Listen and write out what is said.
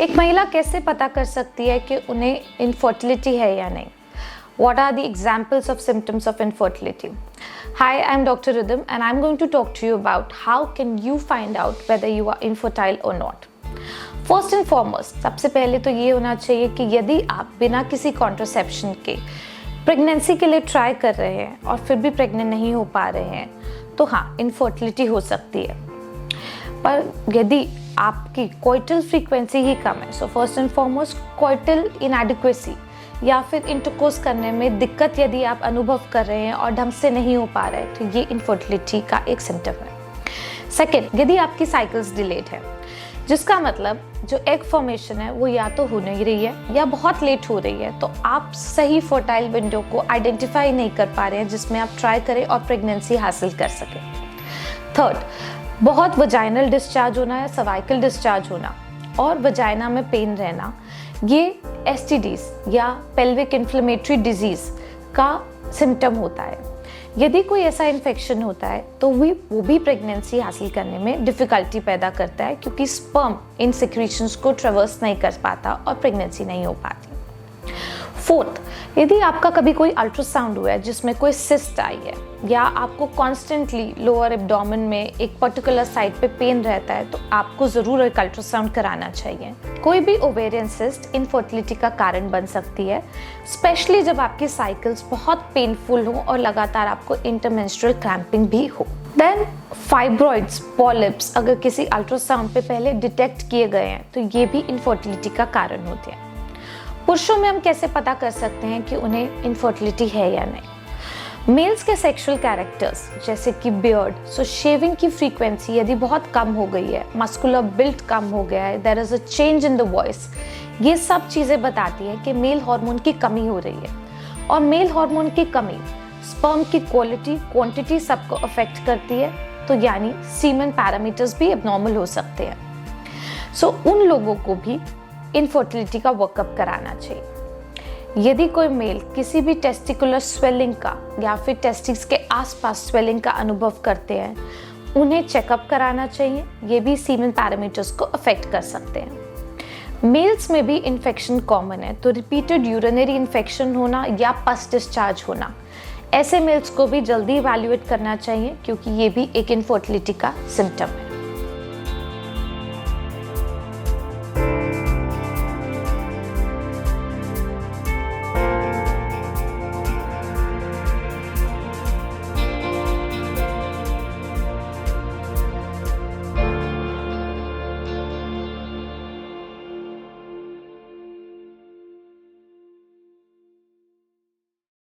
एक महिला कैसे पता कर सकती है कि उन्हें इनफर्टिलिटी है या नहीं? What are the examples of symptoms of infertility? Hi, I'm Dr. Rhythm and I'm going to talk to you about how can you find out whether you are infertile or not. First and foremost, सबसे पहले तो ये होना चाहिए कि यदि आप बिना किसी कॉन्ट्रासेप्शन के प्रेगनेंसी के लिए ट्राई कर रहे हैं और फिर भी प्रेग्नेंट नहीं हो पा रहे हैं तो हाँ, इनफर्टिलिटी हो सकती है। पर यदि आपकी कोइटल फ्रीक्वेंसी ही कम है, so first and foremost coital inadequacy या फिर इंटरकोर्स करने में दिक्कत यदि आप अनुभव कर रहे हैं और ढंग से नहीं हो पा रहा है तो ये इनफर्टिलिटी का एक सिम्टम है। सेकेंड, यदि आपकी साइकिल्स डिलेड है, जिसका मतलब जो एग फॉर्मेशन है वो या तो हो नहीं रही है या बहुत लेट हो रही है, तो आप सही फर्टाइल विंडो को आइडेंटिफाई नहीं कर पा रहे हैं जिसमें आप ट्राई करें और प्रेगनेंसी हासिल कर सकें। थर्ड, बहुत वजाइनल डिस्चार्ज होना या सर्वाइकल डिस्चार्ज होना और वजाइना में पेन रहना, ये STDs या पेल्विक इन्फ्लेमेटरी डिजीज का सिम्टम होता है। यदि कोई ऐसा इन्फेक्शन होता है तो वो भी प्रेगनेंसी हासिल करने में डिफ़िकल्टी पैदा करता है, क्योंकि स्पर्म इन सिक्रीशंस को ट्रेवर्स नहीं कर पाता और प्रेगनेंसी नहीं हो पाती। फोर्थ, यदि आपका कभी कोई अल्ट्रासाउंड हुआ है जिसमें कोई सिस्ट आई है या आपको कॉन्स्टेंटली लोअर एब्डोमेन में एक पर्टिकुलर साइड पे पेन रहता है तो आपको ज़रूर एक अल्ट्रासाउंड कराना चाहिए। कोई भी ओवेरियन सिस्ट इनफर्टिलिटी का कारण बन सकती है, स्पेशली जब आपकी साइकिल्स बहुत पेनफुल हो और लगातार आपको इंटरमेंस्ट्रुअल क्रैम्पिंग भी हो। देन फाइब्रॉइड्स, पॉलिप्स अगर किसी अल्ट्रासाउंड पे पहले डिटेक्ट किए गए हैं तो ये भी इनफर्टिलिटी का कारण होते हैं। पुरुषों में हम कैसे पता कर सकते हैं कि उन्हें इनफर्टिलिटी है या नहीं? मेल्स के सेक्सुअल कैरेक्टर्स जैसे कि बियर्ड, सो शेविंग की फ्रीक्वेंसी यदि बहुत कम हो गई है, मस्कुलर बिल्ट कम हो गया है, there is a change in the voice, ये सब चीज़ें बताती है कि मेल हार्मोन की कमी हो रही है। और मेल हार्मोन की कमी स्पर्म की क्वालिटी, क्वांटिटी सबको अफेक्ट करती है, तो यानी सीमेन पैरामीटर्स भी एबनॉर्मल हो सकते हैं। सो उन लोगों को भी इनफर्टिलिटी का वर्कअप कराना चाहिए। यदि कोई मेल किसी भी टेस्टिकुलर स्वेलिंग का या फिर टेस्टिस के आसपास स्वेलिंग का अनुभव करते हैं, उन्हें चेकअप कराना चाहिए। ये भी सीमेन पैरामीटर्स को अफेक्ट कर सकते हैं। मेल्स में भी इन्फेक्शन कॉमन है, तो रिपीटेड यूरिनरी इन्फेक्शन होना या पस डिस्चार्ज होना, ऐसे मेल्स को भी जल्दी इवैल्यूएट करना चाहिए क्योंकि ये भी एक इनफर्टिलिटी का सिम्टम है।